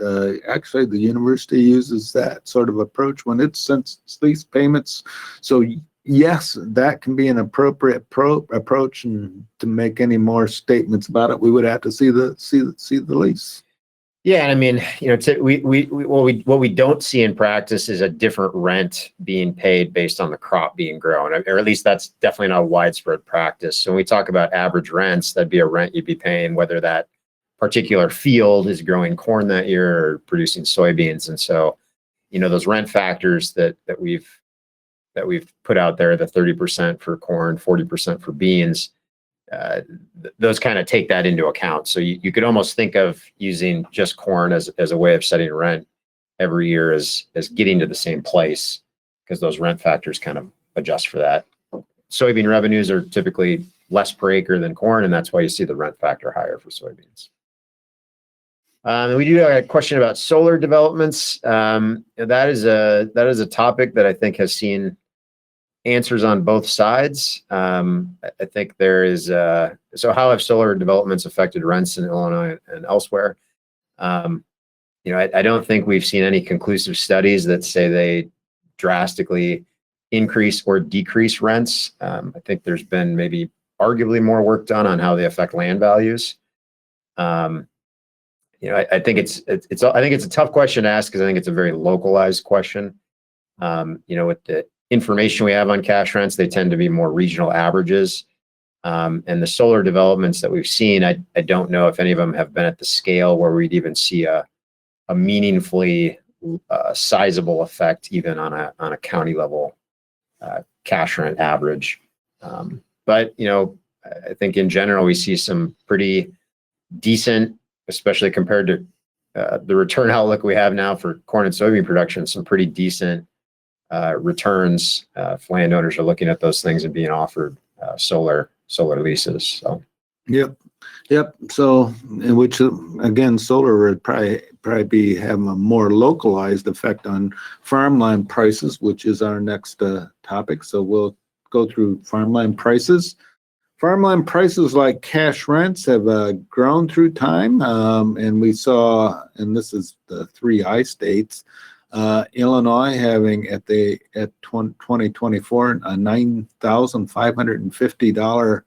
Actually, the university uses that sort of approach when it sends lease payments. So yes, that can be an appropriate approach, and to make any more statements about it, we would have to see the lease. Yeah, I mean, what we don't see in practice is a different rent being paid based on the crop being grown, or at least that's definitely not a widespread practice. So when we talk about average rents, that'd be a rent you'd be paying whether that particular field is growing corn that year or producing soybeans. And so, those rent factors that we've put out there, the 30% for corn, 40% for beans, those kind of take that into account. So you could almost think of using just corn as a way of setting rent every year as getting to the same place, because those rent factors kind of adjust for that. Soybean revenues are typically less per acre than corn, and that's why you see the rent factor higher for soybeans. We do have a question about solar developments. That is a topic that I think has seen answers on both sides. I think there is, so how have solar developments affected rents in Illinois and elsewhere? I don't think we've seen any conclusive studies that say they drastically increase or decrease rents. I think there's been maybe arguably more work done on how they affect land values. I think it's a tough question to ask because I think it's a very localized question. With the information we have on cash rents, they tend to be more regional averages. And the solar developments that we've seen, I don't know if any of them have been at the scale where we'd even see a meaningfully sizable effect even on a county level cash rent average. But I think in general we see some pretty decent, especially compared to the return outlook we have now for corn and soybean production, some pretty decent returns if landowners are looking at those things and being offered solar leases. So Yep. So, in which again, solar would probably be having a more localized effect on farmland prices, which is our next topic. So we'll go through farmland prices. Farmland prices, like cash rents, have grown through time, and we saw, and this is the 3I states, Illinois having at 2024 a $9,550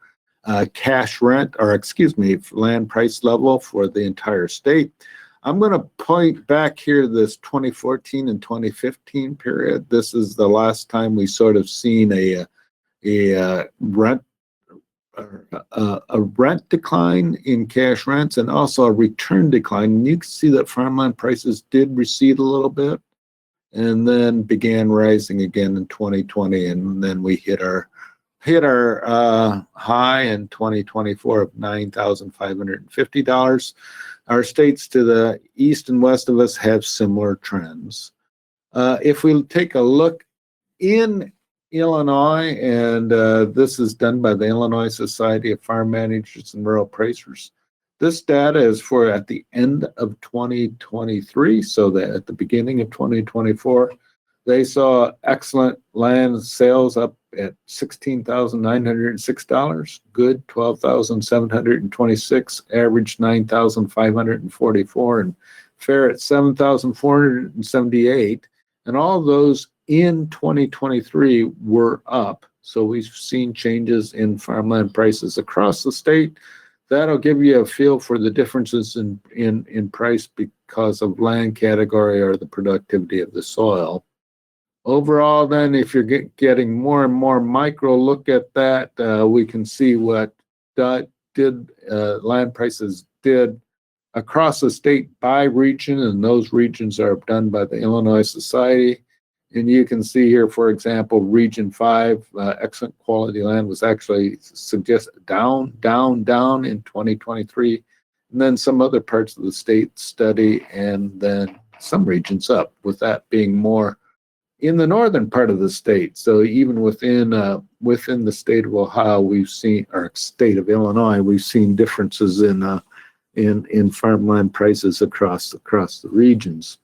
cash rent, or excuse me, land price level for the entire state. I'm going to point back here to this 2014 and 2015 period. This is the last time we sort of seen a rent decline in cash rents and also a return decline. And you can see that farmland prices did recede a little bit and then began rising again in 2020, and then we hit our high in 2024 of $9,550. Our states to the east and west of us have similar trends. If we take a look in Illinois, and this is done by the Illinois Society of Farm Managers and Rural Appraisers. This data is for at the end of 2023, so that at the beginning of 2024, they saw excellent land sales up at $16,906, good $12,726, average $9,544, and fair at $7,478. And all those in 2023 were up. So we've seen changes in farmland prices across the state. That'll give you a feel for the differences in price because of land category or the productivity of the soil. Overall, then, if you're getting more and more micro look at that, we can see what land prices did across the state by region, and those regions are done by the Illinois Society. And you can see here, for example, Region 5, excellent quality land was actually down in 2023. And then some other parts of the state steady, and then some regions up, with that being more in the northern part of the state. So even within the state of Ohio, we've seen, or state of Illinois, we've seen differences in farmland prices across the regions.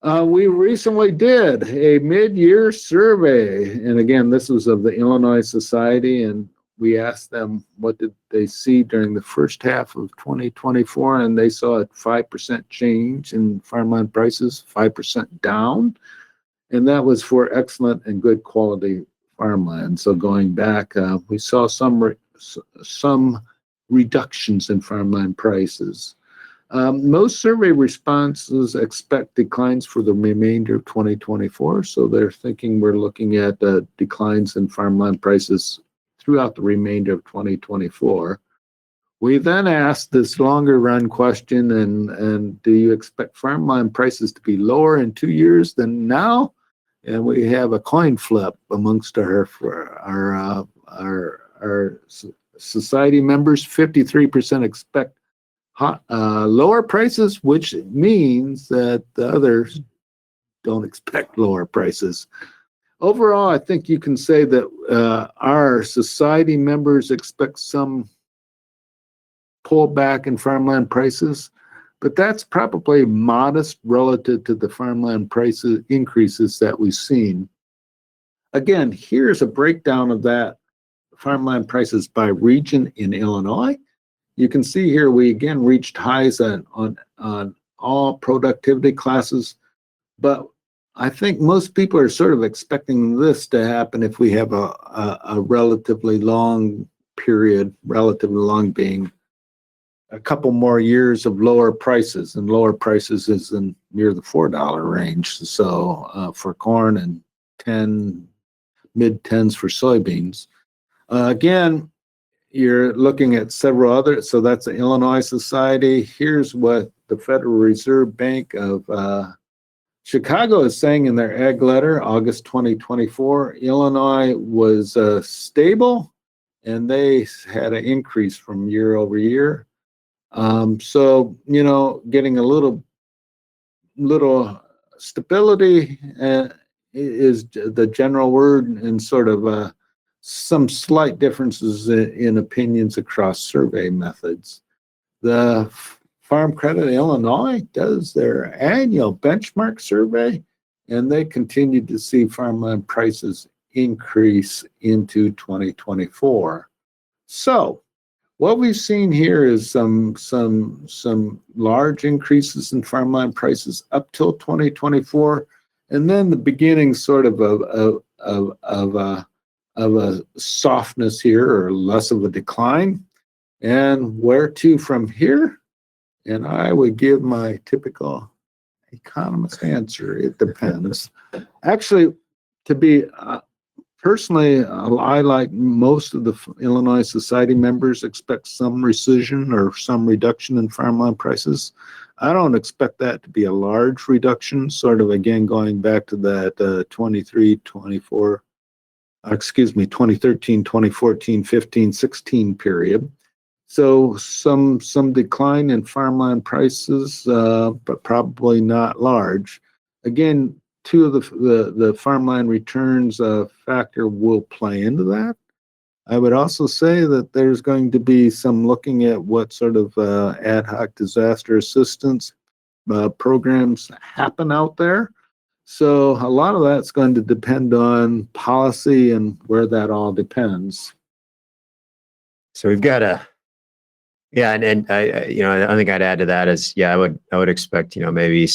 We recently did a mid-year survey, and again, this was of the Illinois Society, and we asked them what did they see during the first half of 2024, and they saw a 5% change in farmland prices, 5% down, and that was for excellent and good quality farmland. So going back, we saw some reductions in farmland prices. Most survey responses expect declines for the remainder of 2024, so they're thinking we're looking at declines in farmland prices throughout the remainder of 2024. We then asked this longer run question, and do you expect farmland prices to be lower in 2 years than now? And we have a coin flip amongst our society members. 53% expect lower prices, which means that the others don't expect lower prices. Overall, I think you can say that our society members expect some pullback in farmland prices, but that's probably modest relative to the farmland prices increases that we've seen. Again, here's a breakdown of that farmland prices by region in Illinois. You can see here we again reached highs on all productivity classes, but I think most people are sort of expecting this to happen if we have a relatively long period, relatively long being a couple more years of lower prices, and lower prices is in near the $4 range. So for corn and mid tens for soybeans. Again, you're looking at several other, so that's the Illinois Society. Here's what the Federal Reserve Bank of Chicago is saying in their ag letter, August 2024. Illinois was stable, and they had an increase from year over year. So, getting a little stability is the general word, and sort of some slight differences in opinions across survey methods. The Farm Credit Illinois does their annual benchmark survey, and they continue to see farmland prices increase into 2024. So what we've seen here is some large increases in farmland prices up till 2024, and then the beginning sort of a softness here, or less of a decline. And where to from here? And I would give my typical economist answer. It depends. Actually, to be personally, I, like most of the Illinois Society members, expect some rescission or some reduction in farmland prices. I don't expect that to be a large reduction, sort of again going back to that 2013, 2014, 15, 16 period. So some decline in farmland prices, but probably not large. Again, two of the farmland returns factor will play into that. I would also say that there's going to be some looking at what sort of ad hoc disaster assistance programs happen out there. So a lot of that's going to depend on policy and where that all depends. So we've got and I think I'd add to that is, I would expect, maybe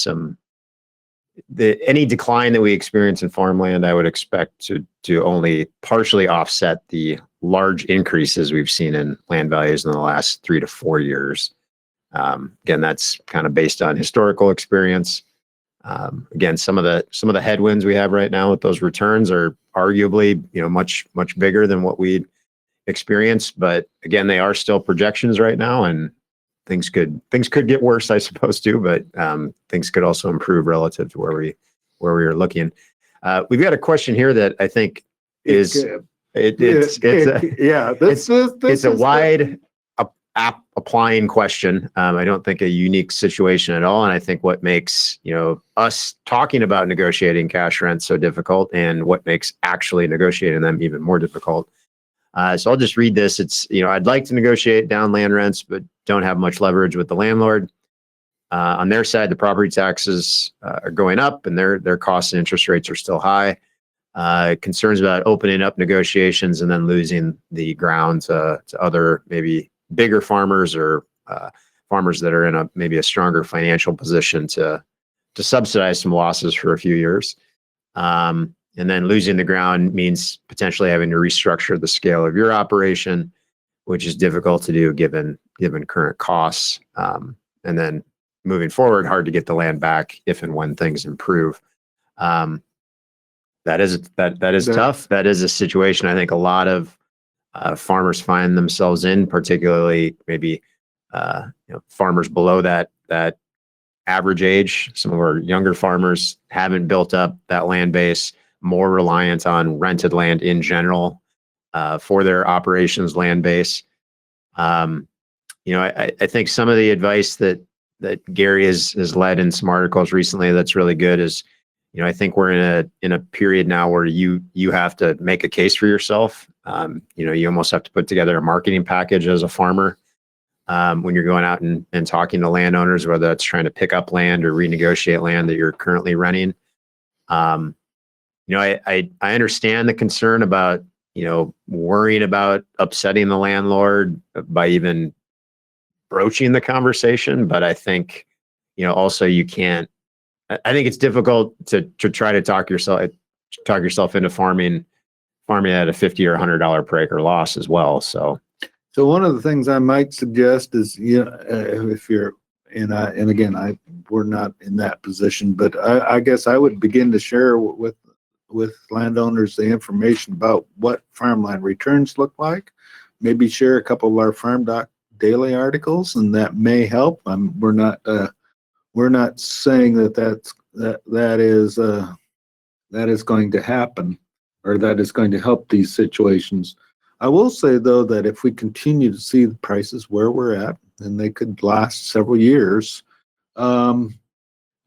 any decline that we experience in farmland, I would expect to only partially offset the large increases we've seen in land values in the last 3 to 4 years. Again, that's kind of based on historical experience. Again, some of the headwinds we have right now with those returns are arguably, much bigger than what we experienced, but again, they are still projections right now, and things could get worse, I suppose, too, but things could also improve relative to where we are looking. We've got a question here that I think is it's a wide applying question. I don't think a unique situation at all, and I think what makes us talking about negotiating cash rents so difficult, and what makes actually negotiating them even more difficult. So I'll just read this. It's, I'd like to negotiate down land rents, but don't have much leverage with the landlord. On their side, the property taxes are going up, and their costs and interest rates are still high. Concerns about opening up negotiations and then losing the ground to other maybe bigger farmers, or farmers that are in maybe a stronger financial position to subsidize some losses for a few years. And then losing the ground means potentially having to restructure the scale of your operation, which is difficult to do given current costs. And then moving forward, hard to get the land back if and when things improve. That is tough. That is a situation I think a lot of farmers find themselves in, particularly maybe farmers below that average age. Some of our younger farmers haven't built up that land base, more reliant on rented land in general for their operations land base. I think some of the advice that Gary has led in some articles recently that's really good is, I think we're in a period now where you have to make a case for yourself. You almost have to put together a marketing package as a farmer when you're going out and talking to landowners, whether that's trying to pick up land or renegotiate land that you're currently renting. I understand the concern about, worrying about upsetting the landlord by even broaching the conversation. But I think, also you can't, I think it's difficult to try to talk yourself into farming at a $50 or $100 per acre loss as well. So one of the things I might suggest is, if you're, and again, we're not in that position, but I guess I would begin to share with landowners the information about what farmland returns look like. Maybe share a couple of our Farm Doc daily articles, and that may help. We're not saying that is going to happen, or that is going to help these situations. I will say, though, that if we continue to see the prices where we're at, and they could last several years, we are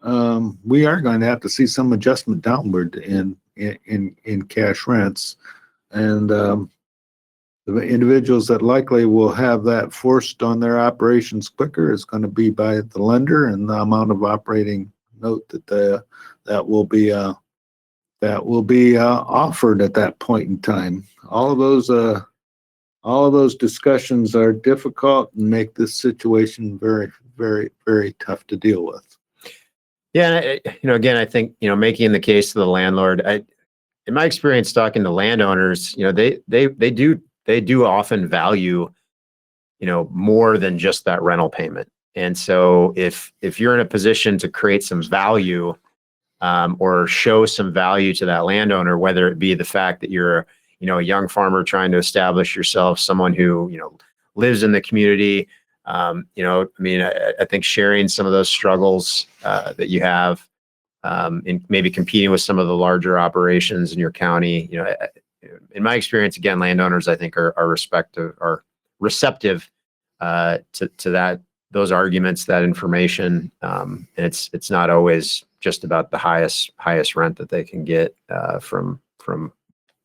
going to have to see some adjustment downward in cash rents, and the individuals that likely will have that forced on their operations quicker is going to be by the lender, and the amount of operating note that will be offered at that point in time. All of those discussions are difficult and make this situation very, very, very tough to deal with. Yeah, again, I think making the case to the landlord. In my experience talking to landowners, they do often value more than just that rental payment. And so if you're in a position to create some value, or show some value to that landowner, whether it be the fact that you're a young farmer trying to establish yourself, someone who lives in the community, I think sharing some of those struggles that you have, in maybe competing with some of the larger operations in your county, in my experience, again, landowners, I think are receptive to those arguments, that information. And it's not always just about the highest rent that they can get from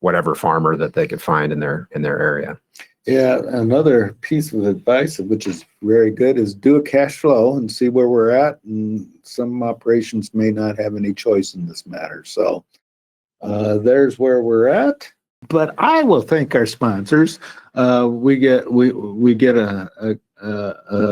whatever farmer that they could find in their area. Yeah, another piece of advice, which is very good, is do a cash flow and see where we're at. And some operations may not have any choice in this matter. So there's where we're at. But I will thank our sponsors. We get a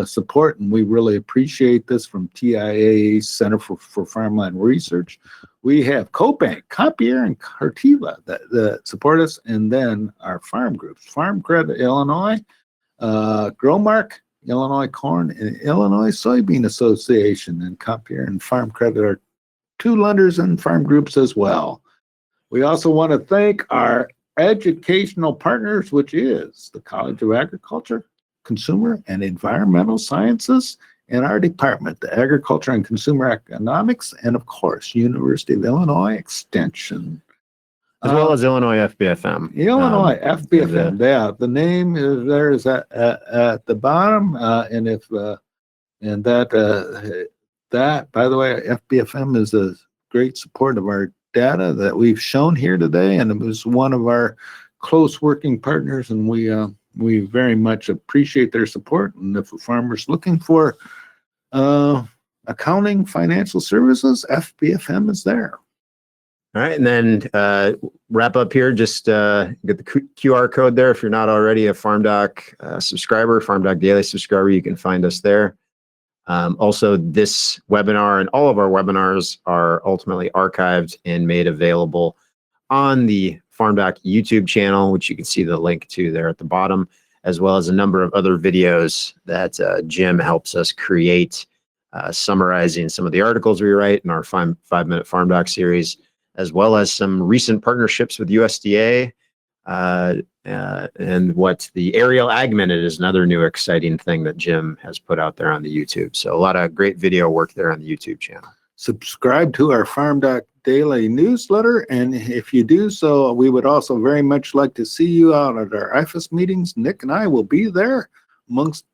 support, and we really appreciate this, from TIA Center for Farmland Research. We have CoBank, Copier, and Cartiva that support us, and then our farm groups: Farm Credit Illinois, Growmark, Illinois Corn, and Illinois Soybean Association. And Copier and Farm Credit are two lenders and farm groups as well. We also want to thank our educational partners, which is the College of Agriculture, Consumer, and Environmental Sciences, and our department, the Agriculture and Consumer Economics, and of course, University of Illinois Extension. As well as Illinois FBFM. Illinois FBFM, yeah. The name is there, is at the bottom, and that, by the way, FBFM is a great support of our data that we've shown here today, and it was one of our close working partners, and we very much appreciate their support. And if a farmer's looking for accounting, financial services, FBFM is there. All right, and then wrap up here. Just get the QR code there. If you're not already a FarmDoc subscriber, FarmDoc Daily subscriber, you can find us there. Also, this webinar and all of our webinars are ultimately archived and made available on the FarmDoc YouTube channel, which you can see the link to there at the bottom, as well as a number of other videos that Jim helps us create, summarizing some of the articles we write in our 5-minute FarmDoc series, as well as some recent partnerships with USDA, and what the aerial ag minute is, another new exciting thing that Jim has put out there on the YouTube. So a lot of great video work there on the YouTube channel. Subscribe to our FarmDoc Daily newsletter, and if you do so, we would also very much like to see you out at our IFAS meetings. Nick and I will be there amongst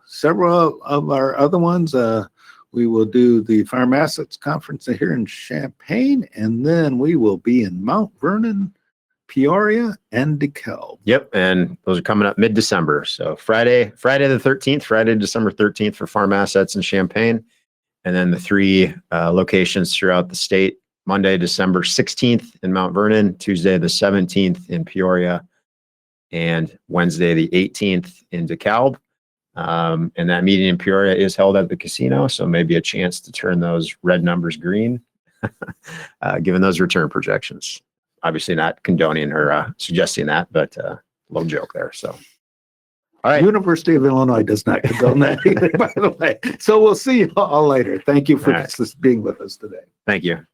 several of our other ones. We will do the Farm Assets Conference here in Champaign, and then we will be in Mount Vernon, Peoria, and DeKalb. Yep, and those are coming up mid-December. So Friday the 13th, Friday, December 13th for Farm Assets in Champaign, and then the 3 locations throughout the state Monday, December 16th in Mount Vernon, Tuesday, the 17th in Peoria, and Wednesday, the 18th in DeKalb. And that meeting in Peoria is held at the casino, so maybe a chance to turn those red numbers green, given those return projections. Obviously not condoning or suggesting that, but a little joke there. So, all right. University of Illinois does not condone that either, by the way. So we'll see you all later. Thank you for All right. being with us today. Thank you.